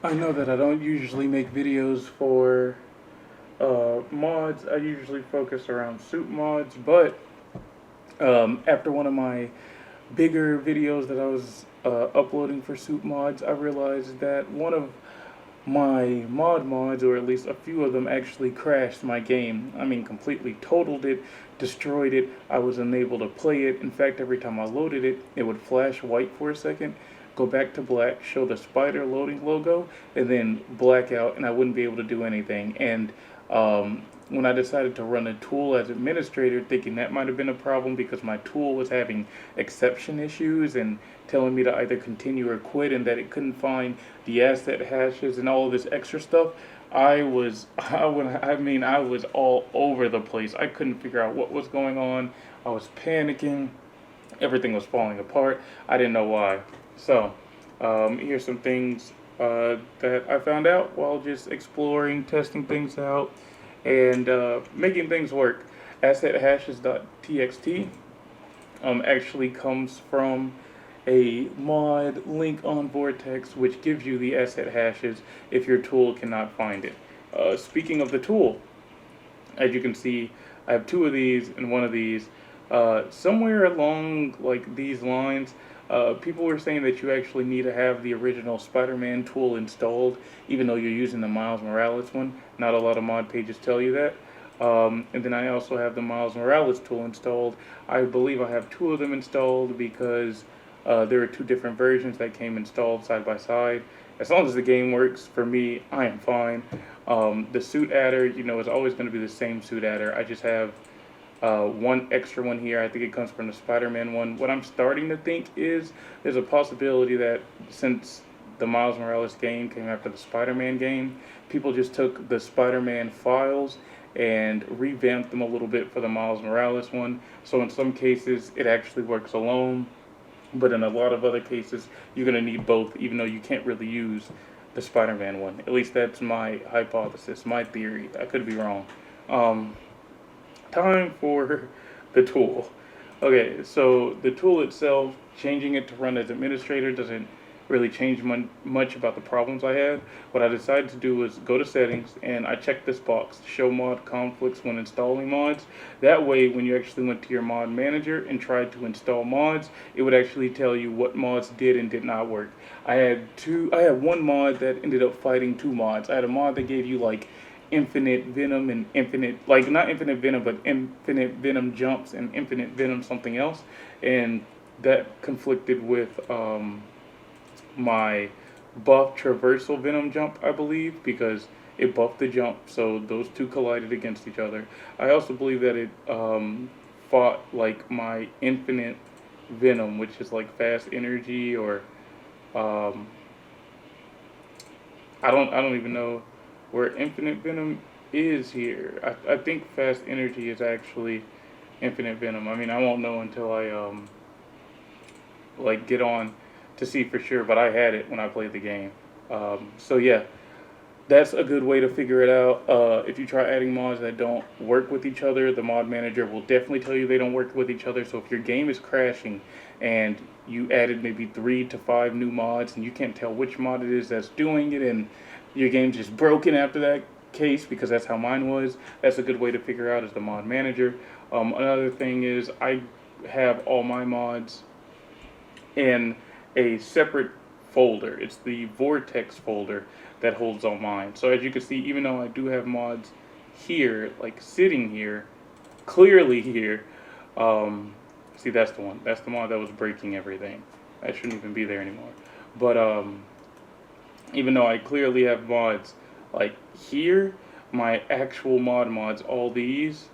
I know that I don't usually make videos for mods. I usually focus around soup mods, but after one of my bigger videos that I was uploading for soup mods, I realized that one of my mods, or at least a few of them, actually crashed my game. I mean, completely totaled it, destroyed it. I was unable to play it. In fact, every time I loaded it, it would flash white for a second, go back to black, show the spider loading logo, and then black out, and I wouldn't be able to do anything. And when I decided to run a tool as administrator, thinking that might have been a problem because my tool was having exception issues and telling me to either continue or quit, and that it couldn't find the asset hashes and all of this extra stuff. I was all over the place. I couldn't figure out what was going on. I was panicking. Everything was falling apart. I didn't know why. So, here's some things that I found out while just exploring, testing things out, and making things work. AssetHashes.txt actually comes from a mod link on Vortex, which gives you the asset hashes if your tool cannot find it. Speaking of the tool, as you can see, I have two of these and one of these. Somewhere along like these lines, people were saying that you actually need to have the original Spider-Man tool installed, even though you're using the Miles Morales one. Not a lot of mod pages tell you that. And then I also have the Miles Morales tool installed. I believe I have two of them installed because there are two different versions that came installed side by side. As long as the game works, for me, I am fine. The suit adder, is always going to be the same suit adder. I just have one extra one here. I think it comes from the Spider-Man one. What I'm starting to think is there's a possibility that since the Miles Morales game came after the Spider-Man game, people just took the Spider-Man files and revamped them a little bit for the Miles Morales one. So in some cases, it actually works alone, but in a lot of other cases, you're going to need both, even though you can't really use the Spider-Man one. At least that's my hypothesis, my theory. I could be wrong. Um, Time for the tool. Okay, so the tool itself, changing it to run as administrator doesn't really change much about the problems I had. What I decided to do was go to settings and I checked this box, show mod conflicts when installing mods. That way, when you actually went to your mod manager and tried to install mods, it would actually tell you what mods did and did not work. I had one mod that ended up fighting two mods. I had a mod that gave you like infinite venom and infinite, like not infinite venom, but infinite venom jumps and infinite venom something else, and that conflicted with my buff traversal venom jump, I believe, because it buffed the jump, so those two collided against each other. I also believe that it fought like my infinite venom, which is like fast energy, or um, I don't even know where infinite venom is here. I think fast energy is actually infinite venom. I mean, I won't know until I like get on to see for sure, but I had it when I played the game. So yeah, that's a good way to figure it out. If you try adding mods that don't work with each other, the mod manager will definitely tell you they don't work with each other. So if your game is crashing and you added maybe 3 to 5 new mods and you can't tell which mod it is that's doing it, and your game's just broken after that case, because that's how mine was, that's a good way to figure out as the mod manager. Another thing is I have all my mods in a separate folder. It's the Vortex folder that holds all mine. So as you can see, even though I do have mods here, like sitting here, clearly here, see, that's the one. That's the mod that was breaking everything. That shouldn't even be there anymore. But even though I clearly have mods like here, my actual mods, all these,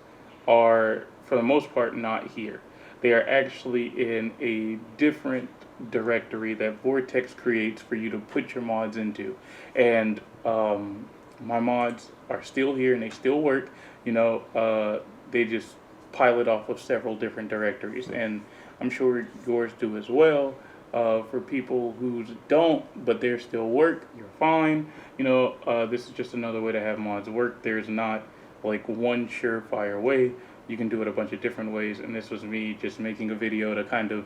are for the most part not here. They are actually in a different directory that Vortex creates for you to put your mods into. And my mods are still here and they still work. They just pilot off of several different directories, and I'm sure yours do as well. For people who don't, but they're still work, you're fine. This is just another way to have mods work. There's not like one surefire way. You can do it a bunch of different ways, and this was me just making a video to kind of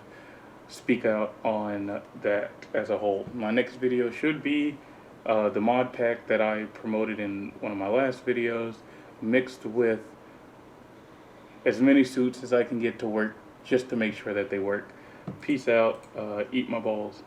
speak out on that as a whole. My next video should be the mod pack that I promoted in one of my last videos, mixed with as many suits as I can get to work, just to make sure that they work. Peace out. Eat my balls.